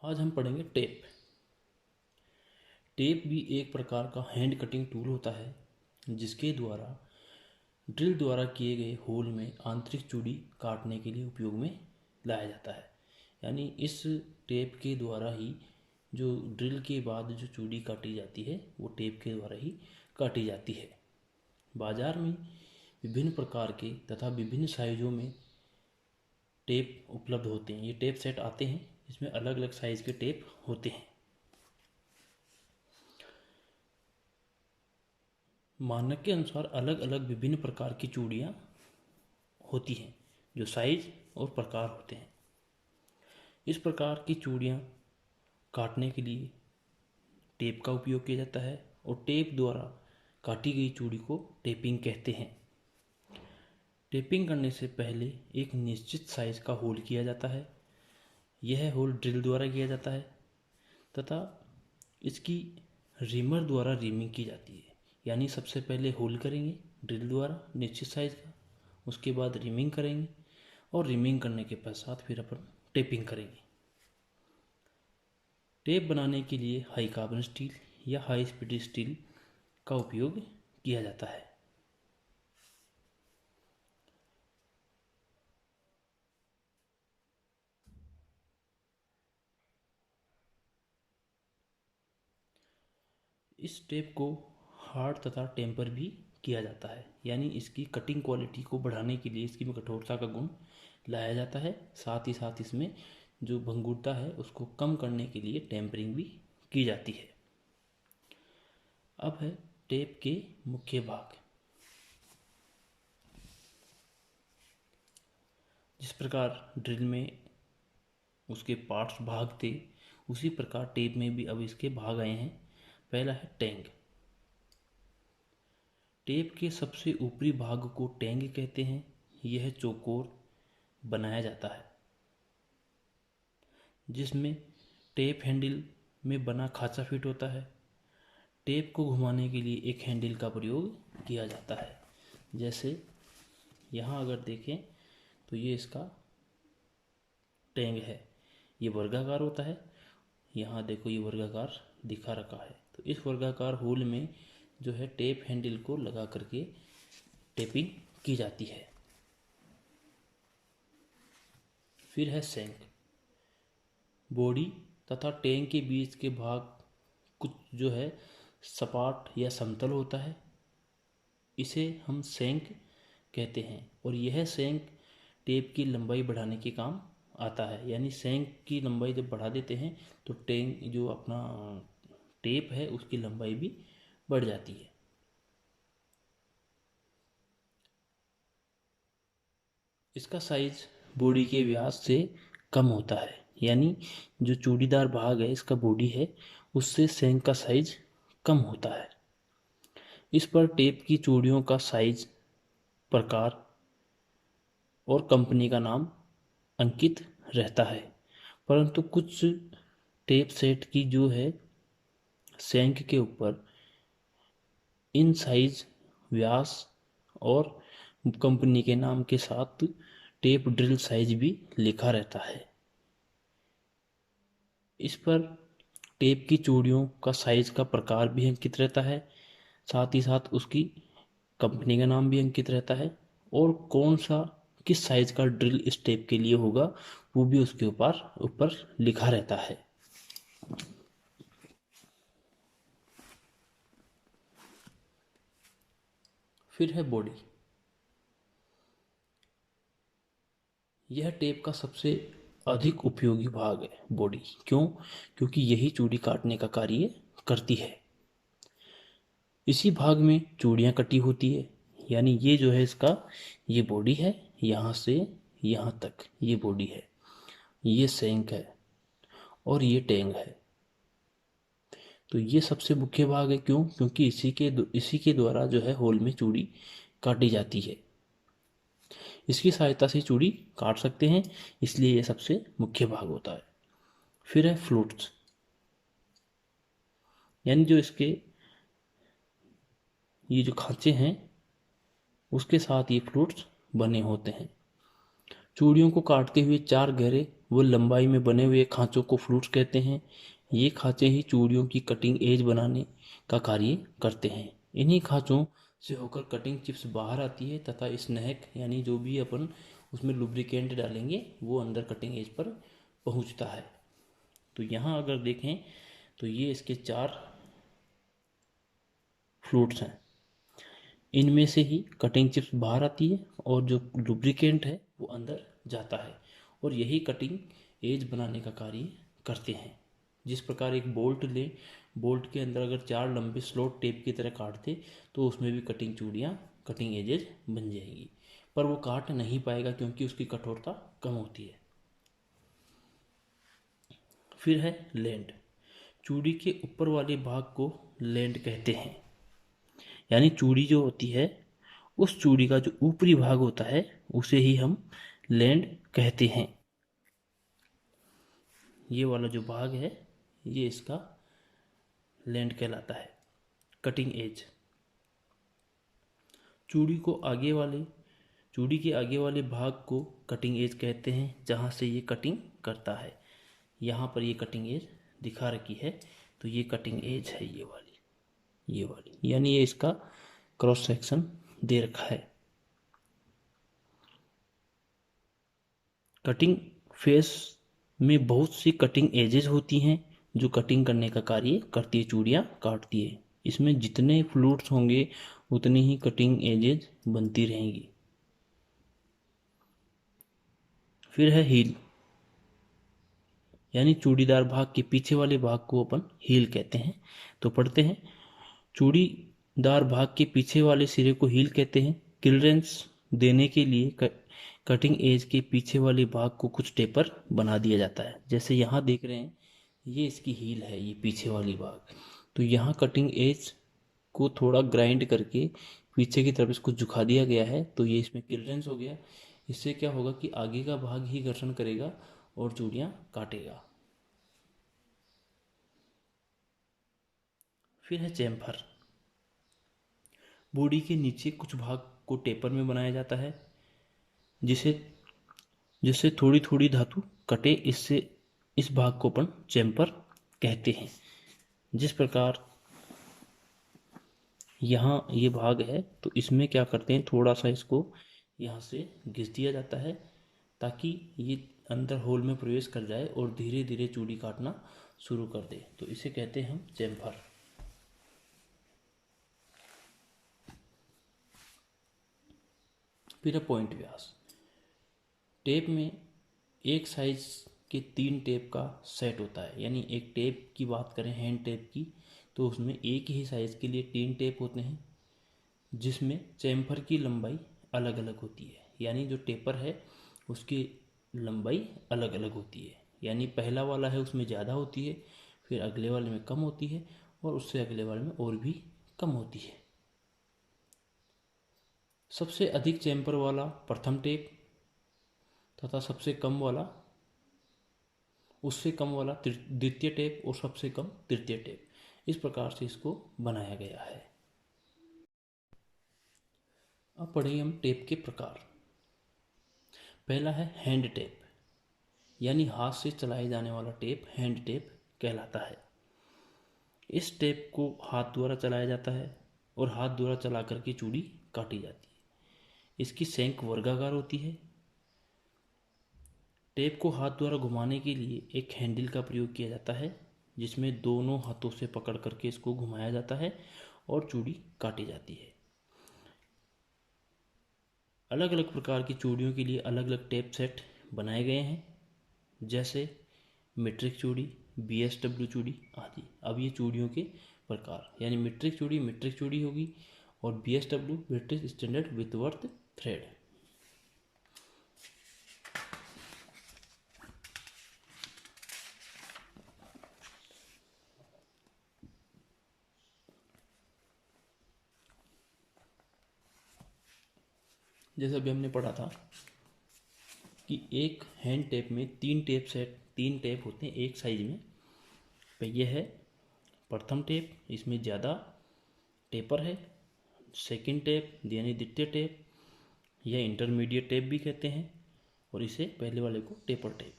आज हम पढ़ेंगे टेप। टेप भी एक प्रकार का हैंड कटिंग टूल होता है जिसके द्वारा ड्रिल द्वारा किए गए होल में आंतरिक चूड़ी काटने के लिए उपयोग में लाया जाता है। यानी इस टेप के द्वारा ही जो ड्रिल के बाद जो चूड़ी काटी जाती है वो टेप के द्वारा ही काटी जाती है। बाजार में विभिन्न प्रकार के तथा विभिन्न साइजों में टेप उपलब्ध होते हैं। ये टेप सेट आते हैं इसमें अलग अलग साइज के टेप होते हैं। मानक के अनुसार अलग अलग विभिन्न प्रकार की चूड़ियाँ होती हैं जो साइज और प्रकार होते हैं। इस प्रकार की चूड़ियाँ काटने के लिए टेप का उपयोग किया जाता है और टेप द्वारा काटी गई चूड़ी को टेपिंग कहते हैं। टेपिंग करने से पहले एक निश्चित साइज का होल किया जाता है। यह होल ड्रिल द्वारा किया जाता है तथा इसकी रिमर द्वारा रिमिंग की जाती है। यानी सबसे पहले होल करेंगे ड्रिल द्वारा निश्चित साइज का, उसके बाद रिमिंग करेंगे और रिमिंग करने के पश्चात फिर अपन टेपिंग करेंगे। टेप बनाने के लिए हाई कार्बन स्टील या हाई स्पीड स्टील का उपयोग किया जाता है। इस टेप को हार्ड तथा टेम्पर भी किया जाता है। यानी इसकी कटिंग क्वालिटी को बढ़ाने के लिए इसकी कठोरता का गुण लाया जाता है। साथ ही साथ इसमें जो भंगुरता है उसको कम करने के लिए टेम्परिंग भी की जाती है। अब है टेप के मुख्य भाग। जिस प्रकार ड्रिल में उसके पार्ट्स भाग थे उसी प्रकार टेप में भी अब इसके भाग आए हैं। पहला है टैंग। टेप के सबसे ऊपरी भाग को टैंग कहते हैं। यह चौकोर बनाया जाता है जिसमें टेप हैंडल में बना खांचा फिट होता है। टेप को घुमाने के लिए एक हैंडल का प्रयोग किया जाता है। जैसे यहाँ अगर देखें तो ये इसका टैंग है, ये वर्गाकार होता है। यहाँ देखो ये वर्गाकार दिखा रखा है। तो इस वर्गाकार होल में जो है टेप हैंडल को लगा करके टेपिंग की जाती है। फिर है सैंक। बॉडी तथा टैंक के बीच के भाग कुछ जो है सपाट या समतल होता है, इसे हम सैंक कहते हैं। और यह सैंक टेप की लंबाई बढ़ाने के काम आता है। यानी सैंक की लंबाई जब बढ़ा देते हैं तो टैंक जो अपना टेप है उसकी लंबाई भी बढ़ जाती है। इसका साइज बॉडी के व्यास से कम होता है। यानी जो चूड़ीदार भाग है इसका बॉडी है उससे सैंक का साइज कम होता है। इस पर टेप की चूड़ियों का साइज, प्रकार और कंपनी का नाम अंकित रहता है। परंतु कुछ टेप सेट की जो है सैंक के ऊपर इन साइज, व्यास और कंपनी के नाम के साथ टेप ड्रिल साइज भी लिखा रहता है। इस पर टेप की चूड़ियों का साइज का प्रकार भी अंकित रहता है। साथ ही साथ उसकी कंपनी का नाम भी अंकित रहता है और कौन सा किस साइज का ड्रिल इस टेप के लिए होगा वो भी उसके ऊपर लिखा रहता है। फिर है बॉडी। यह टेप का सबसे अधिक उपयोगी भाग है बॉडी। क्यों? क्योंकि यही चूड़ी काटने का कार्य करती है। इसी भाग में चूड़ियाँ कटी होती है। यानी ये जो है इसका ये बॉडी है, यहाँ से यहाँ तक ये बॉडी है, ये सैंक है और ये टैंग है। तो ये सबसे मुख्य भाग है। क्यों? क्योंकि इसी के द्वारा जो है होल में चूड़ी काटी जाती है। इसकी सहायता से चूड़ी काट सकते हैं, इसलिए ये सबसे मुख्य भाग होता है। फिर है फ्लूट्स। यानी जो इसके ये जो खांचे हैं उसके साथ ये फ्लूट्स बने होते हैं। चूड़ियों को काटते हुए 4 गहरे व लंबाई में बने हुए खांचों को फ्लूट्स कहते हैं। ये खांचे ही चूड़ियों की कटिंग एज बनाने का कार्य करते हैं। इन्हीं खांचों से होकर कटिंग चिप्स बाहर आती है तथा स्नैक यानी जो भी अपन उसमें लुब्रिकेंट डालेंगे वो अंदर कटिंग एज पर पहुंचता है। तो यहाँ अगर देखें तो ये इसके 4 फ्लूट्स हैं। इनमें से ही कटिंग चिप्स बाहर आती है और जो लुब्रिकेंट है वो अंदर जाता है और यही कटिंग एज बनाने का कार्य करते हैं। जिस प्रकार एक बोल्ट ले, बोल्ट के अंदर अगर 4 लंबे स्लॉट टेप की तरह काटते तो उसमें भी कटिंग चूड़ियाँ, कटिंग एजेज बन जाएंगी, पर वो काट नहीं पाएगा क्योंकि उसकी कठोरता कम होती है। फिर है लैंड। चूड़ी के ऊपर वाले भाग को लैंड कहते हैं। यानी चूड़ी जो होती है उस चूड़ी का जो ऊपरी भाग होता है उसे ही हम लैंड कहते हैं। ये वाला जो भाग है ये इसका लैंड कहलाता है। Cutting edge. चूड़ी के आगे वाले भाग को कटिंग एज कहते हैं जहाँ से ये कटिंग करता है। यहाँ पर ये कटिंग एज दिखा रखी है तो ये कटिंग एज है ये वाली यानी ये इसका क्रॉस सेक्शन दे रखा है। कटिंग फेस में बहुत सी कटिंग एजेस होती हैं जो कटिंग करने का कार्य करती है, चूड़ियाँ काटती है। इसमें जितने फ्लूट्स होंगे उतनी ही कटिंग एजेस बनती रहेंगी। फिर है हील। यानी चूड़ीदार भाग के पीछे वाले भाग को अपन हील कहते हैं। तो पढ़ते हैं। चूड़ीदार भाग के पीछे वाले सिरे को हील कहते हैं। क्लियरेंस देने के लिए कटिंग एज के पीछे वाले भाग को कुछ टेपर बना दिया जाता है। जैसे यहाँ देख रहे हैं ये इसकी हील है, ये पीछे वाली भाग। तो यहाँ कटिंग एज को थोड़ा ग्राइंड करके पीछे की तरफ इसको झुका दिया गया है तो ये इसमें क्लियरेंस हो गया। इससे क्या होगा कि आगे का भाग ही घर्षण करेगा और चूड़ियाँ काटेगा। फिर है चैम्फर। बॉडी के नीचे कुछ भाग को टेपर में बनाया जाता है जिसे जिससे थोड़ी थोड़ी धातु कटे, इससे इस भाग को अपन चैम्फर कहते हैं। जिस प्रकार यहाँ ये भाग है तो इसमें क्या करते हैं, थोड़ा सा इसको यहाँ से घिस दिया जाता है ताकि ये अंदर होल में प्रवेश कर जाए और धीरे धीरे चूड़ी काटना शुरू कर दे। तो इसे कहते हैं हम चैम्फर। फिर है पॉइंट व्यास। टेप में एक साइज के 3 टेप का सेट होता है। यानी एक टेप की बात करें हैंड टेप की तो उसमें एक ही साइज के लिए 3 टेप होते हैं जिसमें चैम्फर की लंबाई अलग अलग होती है। यानी जो टेपर है उसकी लंबाई अलग अलग होती है। यानी पहला वाला है उसमें ज़्यादा होती है, फिर अगले वाले में कम होती है और उससे अगले वाले में और भी कम होती है। सबसे अधिक चैम्फर वाला प्रथम टेप तथा सबसे कम वाला उससे कम वाला द्वितीय टेप और सबसे कम तृतीय टेप, इस प्रकार से इसको बनाया गया है। अब पढ़ेंगे हम टेप के प्रकार। पहला है हैंड टेप। यानी हाथ से चलाए जाने वाला टेप हैंड टेप कहलाता है। इस टेप को हाथ द्वारा चलाया जाता है और हाथ द्वारा चला करके चूड़ी काटी जाती है। इसकी सेंक वर्गाकार होती है। टेप को हाथ द्वारा घुमाने के लिए एक हैंडल का प्रयोग किया जाता है जिसमें दोनों हाथों से पकड़ करके इसको घुमाया जाता है और चूड़ी काटी जाती है। अलग अलग प्रकार की चूड़ियों के लिए अलग अलग टेप सेट बनाए गए हैं, जैसे मीट्रिक चूड़ी, BSW चूड़ी आदि। अब ये चूड़ियों के प्रकार, यानी मीट्रिक चूड़ी होगी और BSW ब्रिटिश स्टैंडर्ड विथवर्थ थ्रेड। जैसे अभी हमने पढ़ा था कि एक हैंड टेप में 3 टेप होते हैं एक साइज में। तो ये है प्रथम टेप, इसमें ज़्यादा टेपर है। सेकंड टेप यानी द्वितीय टेप या इंटरमीडिएट टेप भी कहते हैं। और इसे पहले वाले को टेपर टेप।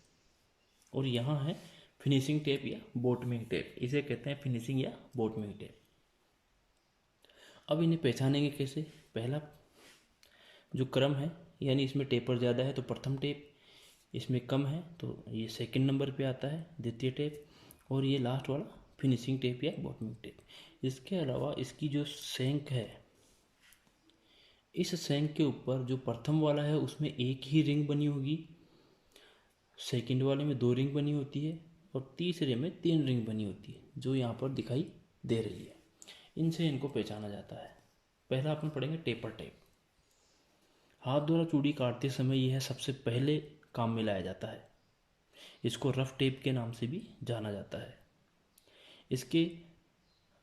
और यहाँ है फिनिशिंग टेप या बॉटमिंग टेप, इसे कहते हैं फिनिशिंग या बॉटमिंग टेप। अब इन्हें पहचानेंगे कैसे? पहला जो क्रम है, यानी इसमें टेपर ज़्यादा है तो प्रथम टेप, इसमें कम है तो ये सेकंड नंबर पे आता है द्वितीय टेप, और ये लास्ट वाला फिनिशिंग टेप या बॉटमिंग टेप। इसके अलावा इसकी जो शंख है, इस शंख के ऊपर जो प्रथम वाला है उसमें एक ही रिंग बनी होगी, सेकंड वाले में 2 रिंग बनी होती है, और तीसरे में 3 रिंग बनी होती है, जो यहाँ पर दिखाई दे रही है। इनसे इनको पहचाना जाता है। पहला अपन पढ़ेंगे टेपर टेप। हाथ द्वारा चूड़ी काटते समय यह सबसे पहले काम में लाया जाता है। इसको रफ टेप के नाम से भी जाना जाता है। इसके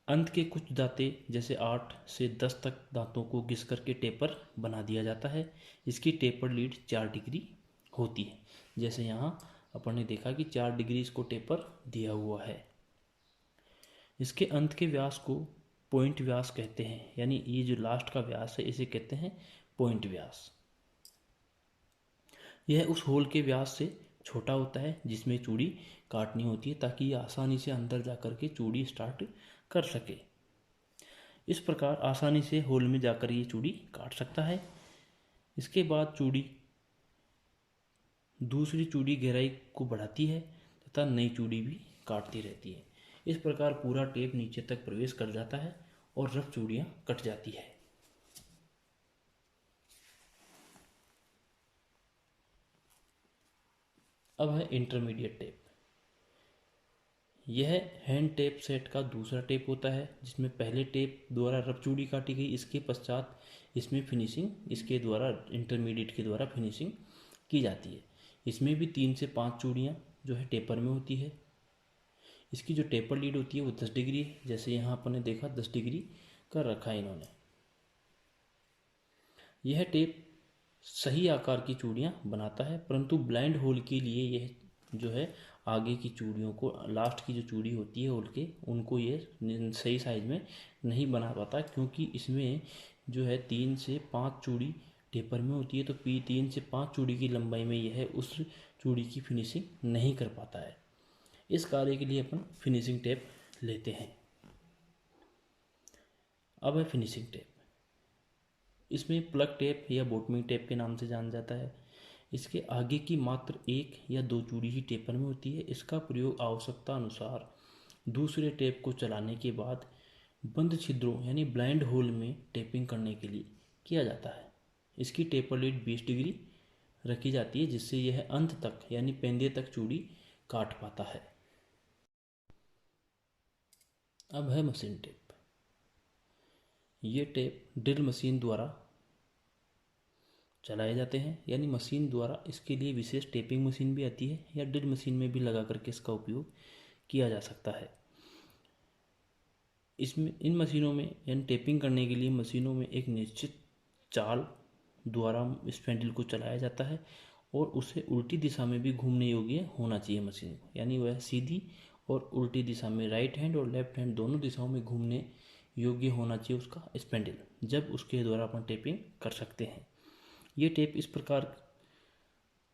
अंत के कुछ दांते जैसे 8 से 10 तक दांतों को घिस करके टेपर बना दिया जाता है। इसकी टेपर लीड 4 डिग्री होती है। जैसे यहाँ अपन ने देखा कि 4 डिग्री इसको टेपर दिया हुआ है। इसके अंत के व्यास को पॉइंट व्यास कहते हैं, यानी ये जो लास्ट का व्यास है इसे कहते हैं पॉइंट व्यास। यह उस होल के व्यास से छोटा होता है जिसमें चूड़ी काटनी होती है, ताकि ये आसानी से अंदर जाकर के चूड़ी स्टार्ट कर सके। इस प्रकार आसानी से होल में जाकर ये चूड़ी काट सकता है। इसके बाद चूड़ी दूसरी चूड़ी गहराई को बढ़ाती है तथा नई चूड़ी भी काटती रहती है। इस प्रकार पूरा टेप नीचे तक प्रवेश कर जाता है और रफ चूड़ियाँ कट जाती है। अब है इंटरमीडिएट टेप। यह हैंड टेप सेट का दूसरा टेप होता है, जिसमें पहले टेप द्वारा रफ चूड़ी काटी गई, इसके पश्चात इसमें फिनिशिंग इसके द्वारा इंटरमीडिएट के द्वारा फिनिशिंग की जाती है। इसमें भी 3 से 5 चूड़ियाँ जो है टेपर में होती है। इसकी जो टेपर लीड होती है वो 10 डिग्री है, जैसे यहाँ अपन ने देखा 10 डिग्री कर रखा है इन्होंने। यह टेप सही आकार की चूड़ियाँ बनाता है, परंतु ब्लाइंड होल के लिए यह जो है आगे की चूड़ियों को, लास्ट की जो चूड़ी होती है होल के, उनको ये सही साइज में नहीं बना पाता, क्योंकि इसमें जो है 3 से 5 चूड़ी टेपर में होती है, तो 3 से 5 चूड़ी की लंबाई में यह उस चूड़ी की फिनिशिंग नहीं कर पाता है। इस कार्य के लिए अपन फिनिशिंग टेप लेते हैं। अब है फिनिशिंग टेप। इसमें प्लग टेप या बॉटमिंग टेप के नाम से जाना जाता है। इसके आगे की मात्र 1 या 2 चूड़ी ही टेपर में होती है। इसका प्रयोग आवश्यकता अनुसार दूसरे टेप को चलाने के बाद बंद छिद्रों यानी ब्लाइंड होल में टेपिंग करने के लिए किया जाता है। इसकी टेपर लीड 20 डिग्री रखी जाती है, जिससे यह अंत तक यानी पेंदे तक चूड़ी काट पाता है। अब है मशीन टेप। ये टेप ड्रिल मशीन द्वारा चलाए जाते हैं, यानी मशीन द्वारा। इसके लिए विशेष टेपिंग मशीन भी आती है, या ड्रिल मशीन में भी लगा करके इसका उपयोग किया जा सकता है। इसमें इन मशीनों में यानी टेपिंग करने के लिए मशीनों में एक निश्चित चाल द्वारा स्पेंडल को चलाया जाता है, और उसे उल्टी दिशा में भी घूमने योग्य होना चाहिए मशीन को, यानी वह सीधी और उल्टी दिशा में, राइट हैंड और लेफ्ट हैंड दोनों दिशाओं में घूमने योग्य होना चाहिए उसका स्पेंडल, जब उसके द्वारा अपन टेपिंग कर सकते हैं। ये टेप इस प्रकार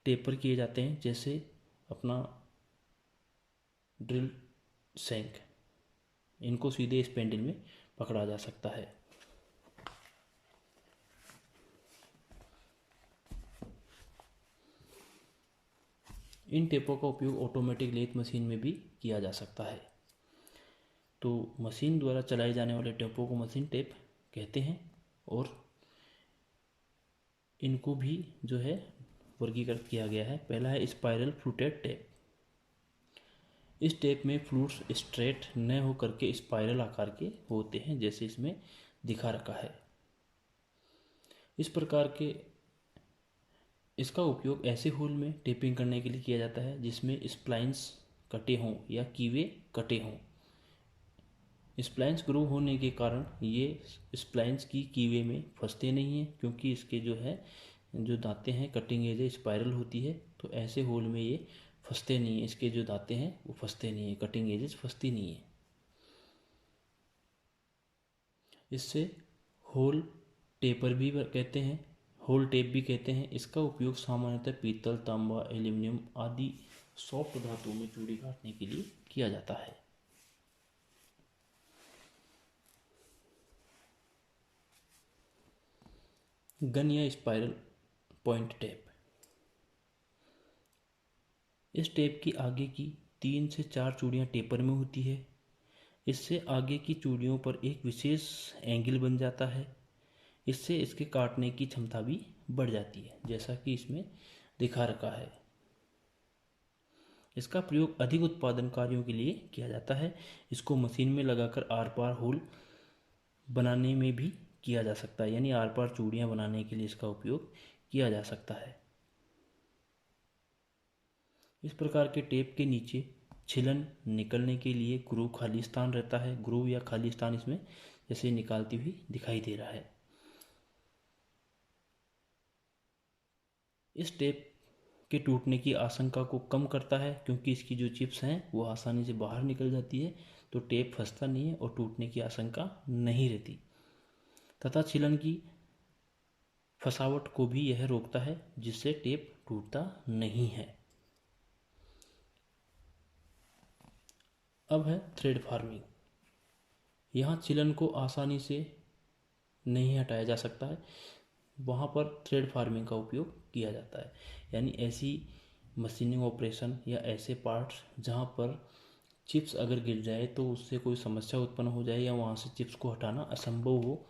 टेपर किए जाते हैं जैसे अपना ड्रिल शैंक, इनको सीधे स्पेंडल में पकड़ा जा सकता है। इन टेपों का उपयोग ऑटोमेटिक लेथ मशीन में भी किया जा सकता है। तो मशीन द्वारा चलाए जाने वाले टेपों को मशीन टेप कहते हैं, और इनको भी जो है वर्गीकृत किया गया है। पहला है स्पाइरल फ्लूटेड टेप। इस टेप में फ्लूट्स स्ट्रेट न हो करके स्पाइरल आकार के होते हैं, जैसे इसमें दिखा रखा है। इस प्रकार के इसका उपयोग ऐसे होल में टेपिंग करने के लिए किया जाता है जिसमें स्प्लाइंस कटे हों या कीवे कटे हों। स्प्लाइंस ग्रो होने के कारण ये स्प्लाइंस की कीवे में फंसते नहीं हैं, क्योंकि इसके जो दांतें हैं कटिंग एज स्पाइरल होती है, तो ऐसे होल में ये फंसते नहीं हैं। इसके जो दांतें हैं वो फंसते नहीं हैं, कटिंग एजेस फंसती नहीं है। इससे होल टेपर भी कहते हैं, होल टेप भी कहते हैं। इसका उपयोग सामान्यतः पीतल, तांबा, एल्यूमिनियम आदि सॉफ्ट धातुओं में चूड़ी काटने के लिए किया जाता है। गन या स्पाइरल पॉइंट टेप। इस टेप की आगे की 3 से 4 चूड़ियाँ टेपर में होती है। इससे आगे की चूड़ियों पर एक विशेष एंगल बन जाता है। इससे इसके काटने की क्षमता भी बढ़ जाती है, जैसा कि इसमें दिखा रखा है। इसका प्रयोग अधिक उत्पादन कार्यों के लिए किया जाता है। इसको मशीन में लगाकर आर पार होल बनाने में भी किया जा सकता है, यानी आर पार चूड़ियाँ बनाने के लिए इसका उपयोग किया जा सकता है। इस प्रकार के टेप के नीचे छिलन निकलने के लिए ग्रूव खाली स्थान रहता है। ग्रूव या खाली स्थान इसमें जैसे निकालती हुई दिखाई दे रहा है। इस टेप के टूटने की आशंका को कम करता है, क्योंकि इसकी जो चिप्स हैं वो आसानी से बाहर निकल जाती है, तो टेप फंसता नहीं है और टूटने की आशंका नहीं रहती। तथा छिलन की फसावट को भी यह रोकता है, जिससे टेप टूटता नहीं है। अब है थ्रेड फार्मिंग। यहाँ छिलन को आसानी से नहीं हटाया जा सकता है, वहाँ पर थ्रेड फार्मिंग का उपयोग किया जाता है। यानी ऐसी मशीनिंग ऑपरेशन या ऐसे पार्ट्स जहाँ पर चिप्स अगर गिर जाए तो उससे कोई समस्या उत्पन्न हो जाए, या वहाँ से चिप्स को हटाना असंभव हो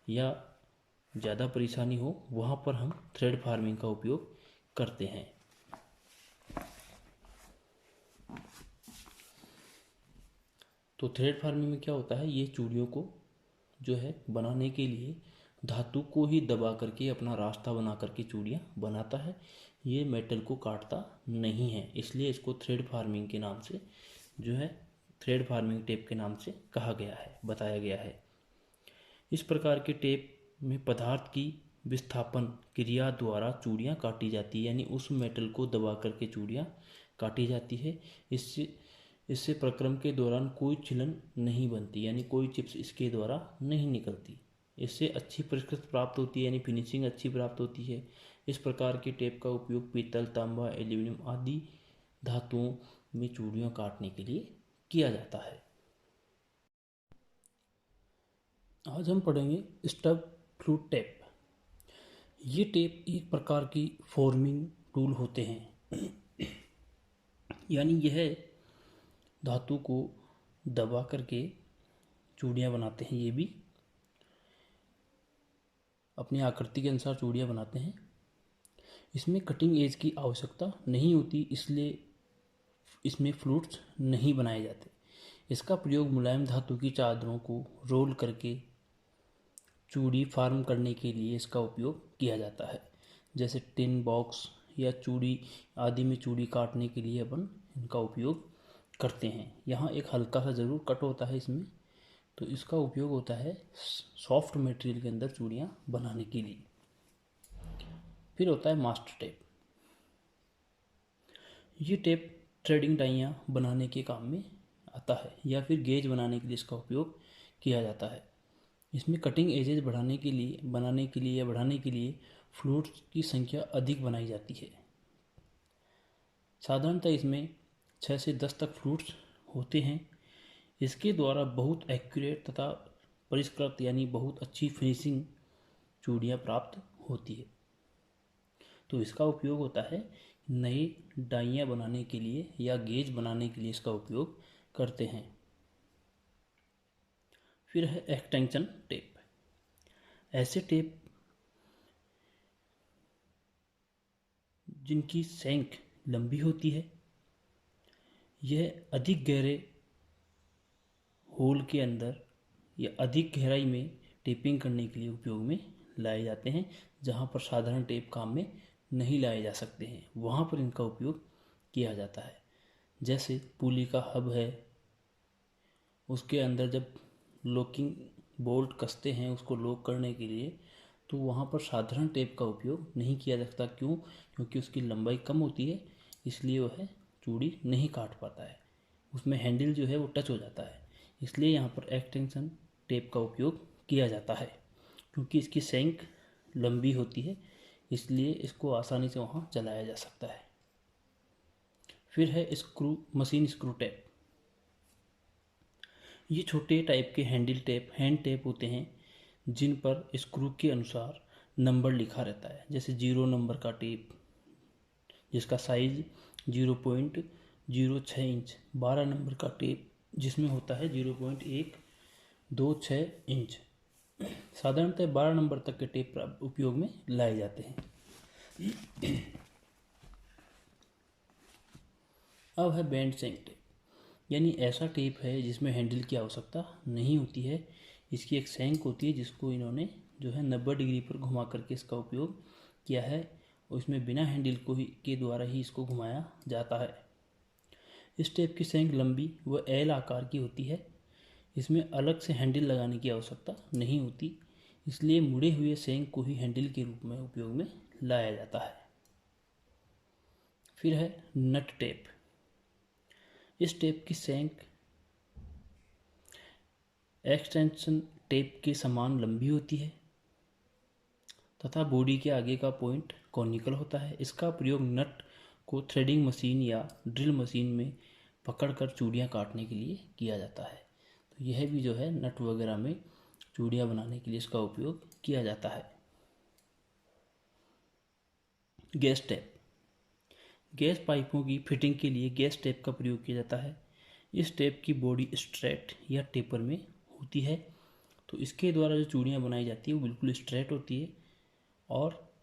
या ज़्यादा परेशानी हो, वहाँ पर हम थ्रेड फार्मिंग का उपयोग करते हैं। तो थ्रेड फार्मिंग में क्या होता है, ये चूड़ियों को जो है बनाने के लिए धातु को ही दबा करके अपना रास्ता बना करके चूड़ियाँ बनाता है। ये मेटल को काटता नहीं है, इसलिए इसको थ्रेड फार्मिंग के नाम से जो है थ्रेड फार्मिंग टेप के नाम से कहा गया है, बताया गया है। इस प्रकार के टेप में पदार्थ की विस्थापन क्रिया द्वारा चूड़ियाँ काटी जाती है, यानी उस मेटल को दबा करके चूड़ियाँ काटी जाती है। इससे प्रक्रम के दौरान कोई छिलन नहीं बनती, यानी कोई चिप्स इसके द्वारा नहीं निकलती। इससे अच्छी परिष्कृत प्राप्त होती है, यानी फिनिशिंग अच्छी प्राप्त होती है। इस प्रकार के टेप का उपयोग पीतल, तांबा, एल्यूमिनियम आदि धातुओं में चूड़ियाँ काटने के लिए किया जाता है। आज हम पढ़ेंगे स्टब फ्लूट टेप। ये टेप एक प्रकार की फॉर्मिंग टूल होते हैं, यानी यह धातु को दबा करके चूड़ियाँ बनाते हैं। ये भी अपनी आकृति के अनुसार चूड़ियाँ बनाते हैं। इसमें कटिंग एज की आवश्यकता नहीं होती, इसलिए इसमें फ्लूट्स नहीं बनाए जाते। इसका प्रयोग मुलायम धातु की चादरों को रोल करके चूड़ी फार्म करने के लिए इसका उपयोग किया जाता है। जैसे टिन बॉक्स या चूड़ी आदि में चूड़ी काटने के लिए अपन इनका उपयोग करते हैं। यहाँ एक हल्का सा ज़रूर कट होता है इसमें, तो इसका उपयोग होता है सॉफ्ट मटेरियल के अंदर चूड़ियाँ बनाने के लिए। फिर होता है मास्टर टेप। ये टेप थ्रेडिंग डाइयाँ बनाने के काम में आता है, या फिर गेज बनाने के लिए इसका उपयोग किया जाता है। इसमें कटिंग एजेज बनाने के लिए फ्लूट्स की संख्या अधिक बनाई जाती है। साधारणतः इसमें 6 से 10 तक फ्लूट्स होते हैं। इसके द्वारा बहुत एक्यूरेट तथा परिष्कृत यानी बहुत अच्छी फिनिशिंग चूड़ियाँ प्राप्त होती है। तो इसका उपयोग होता है नई डाइयाँ बनाने के लिए या गेज बनाने के लिए इसका उपयोग करते हैं। फिर है एक्सटेंशन टेप। ऐसे टेप जिनकी सेंक लंबी होती है, यह अधिक गहरे होल के अंदर या अधिक गहराई में टेपिंग करने के लिए उपयोग में लाए जाते हैं। जहाँ पर साधारण टेप काम में नहीं लाए जा सकते हैं, वहाँ पर इनका उपयोग किया जाता है। जैसे पुली का हब है, उसके अंदर जब लॉकिंग बोल्ट कसते हैं उसको लॉक करने के लिए, तो वहाँ पर साधारण टेप का उपयोग नहीं किया जा सकता। क्यों? क्योंकि उसकी लंबाई कम होती है, इसलिए वह चूड़ी नहीं काट पाता है, उसमें हैंडल जो है वो टच हो जाता है। इसलिए यहाँ पर एक्सटेंशन टेप का उपयोग किया जाता है, क्योंकि इसकी सेंक लंबी होती है, इसलिए इसको आसानी से वहाँ चलाया जा सकता है। फिर है स्क्रू, मशीन स्क्रू टेप। ये छोटे टाइप के हैंड टेप होते हैं जिन पर स्क्रू के अनुसार नंबर लिखा रहता है। जैसे 0 नंबर का टेप जिसका साइज 0.06 इंच, 12 नंबर का टेप जिसमें होता है 0.126 इंच। साधारणतः 12 नंबर तक के टेप उपयोग में लाए जाते हैं। अब है बैंड सेंक टेप, यानी ऐसा टेप है जिसमें हैंडल की आवश्यकता नहीं होती है। इसकी एक सेंक होती है जिसको इन्होंने जो है 90 डिग्री पर घुमा करके इसका उपयोग किया है और इसमें बिना हैंडल के द्वारा ही इसको घुमाया जाता है। इस टेप की सेंक लंबी व एल आकार की होती है। इसमें अलग से हैंडल लगाने की आवश्यकता नहीं होती, इसलिए मुड़े हुए सेंक को ही हैंडल के रूप में उपयोग में लाया जाता है। फिर है नट टेप। इस टेप की सेंक एक्सटेंशन टेप के समान लंबी होती है तथा बॉडी के आगे का पॉइंट कॉनिकल होता है। इसका प्रयोग नट को थ्रेडिंग मशीन या ड्रिल मशीन में पकड़कर चूड़ियाँ काटने के लिए किया जाता है। तो यह भी जो है नट वगैरह में चूड़ियाँ बनाने के लिए इसका उपयोग किया जाता है। Gas tape. गैस पाइपों की फिटिंग के लिए गैस टेप का प्रयोग किया जाता है। इस टेप की बॉडी स्ट्रेट या टेपर में होती है, तो इसके द्वारा जो चूड़ियाँ बनाई जाती है वो बिल्कुल स्ट्रेट होती है और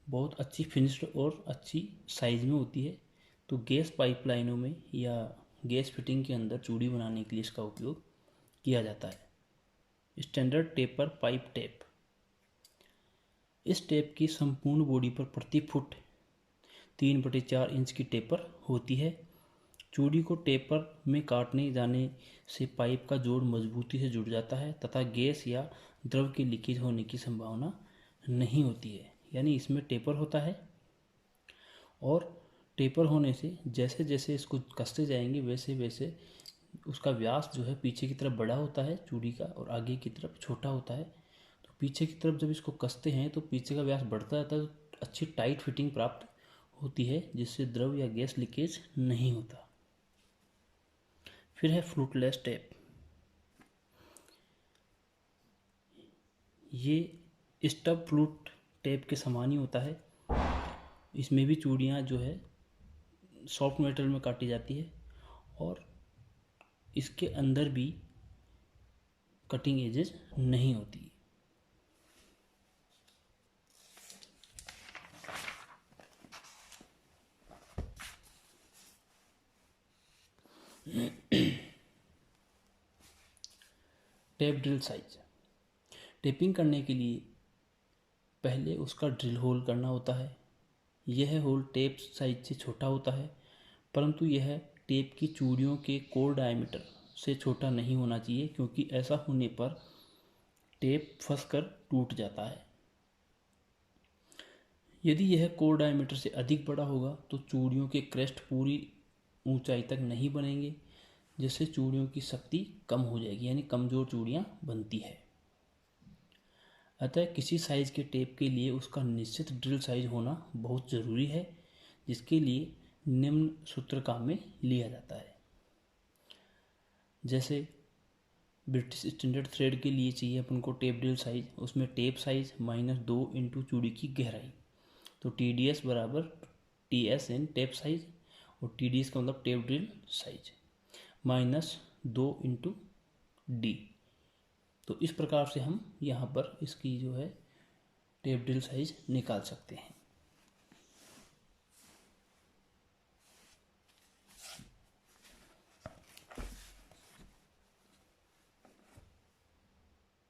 बहुत अच्छी फिनिश्ड और अच्छी साइज में होती है। तो गैस पाइपलाइनों में या गैस फिटिंग के अंदर चूड़ी बनाने के लिए इसका उपयोग किया जाता है। Standard taper pipe tape. इस टेप की संपूर्ण बॉडी पर प्रति फुट 3/4 इंच की टेपर होती है। चूड़ी को टेपर में काटने जाने से पाइप का जोड़ मजबूती से जुड़ जाता है तथा गैस या द्रव के लीकेज होने की संभावना नहीं होती है। यानी इसमें टेपर होता है और टेपर होने से जैसे जैसे इसको कसते जाएंगे वैसे वैसे उसका व्यास जो है पीछे की तरफ बड़ा होता है चूड़ी का और आगे की तरफ छोटा होता है। तो पीछे की तरफ जब इसको कसते हैं तो पीछे का व्यास बढ़ता जाता है, तो अच्छी टाइट फिटिंग प्राप्त होती है जिससे द्रव या गैस लीकेज नहीं होता। फिर है फ्लूटलेस टेप। ये स्टब फ्लूट टेप के समान ही होता है। इसमें भी चूड़ियाँ जो है सॉफ्ट मेटल में काटी जाती है और इसके अंदर भी कटिंग एजेस नहीं होती। Tape drill size. टेपिंग करने के लिए पहले उसका ड्रिल होल करना होता है। यह होल टेप साइज से छोटा होता है, परंतु यह टेप की चूड़ियों के कोर डायमीटर से छोटा नहीं होना चाहिए, क्योंकि ऐसा होने पर टेप फंसकर टूट जाता है। यदि यह कोर डायमीटर से अधिक बड़ा होगा तो चूड़ियों के क्रेस्ट पूरी ऊंचाई तक नहीं बनेंगे, जिससे चूड़ियों की शक्ति कम हो जाएगी, यानी कमज़ोर चूड़ियाँ बनती है। अतः किसी साइज़ के टेप के लिए उसका निश्चित ड्रिल साइज होना बहुत ज़रूरी है, जिसके लिए निम्न सूत्र काम में लिया जाता है। जैसे ब्रिटिश स्टैंडर्ड थ्रेड के लिए चाहिए अपन को टेप ड्रिल साइज, उसमें टेप साइज -2 इंटू चूड़ी की गहराई, तो TDS बराबर TS इन टेप साइज, और TDS का मतलब tape drill size -2 into D। तो इस प्रकार से हम यहाँ पर इसकी जो है टेप ड्रिल साइज निकाल सकते हैं।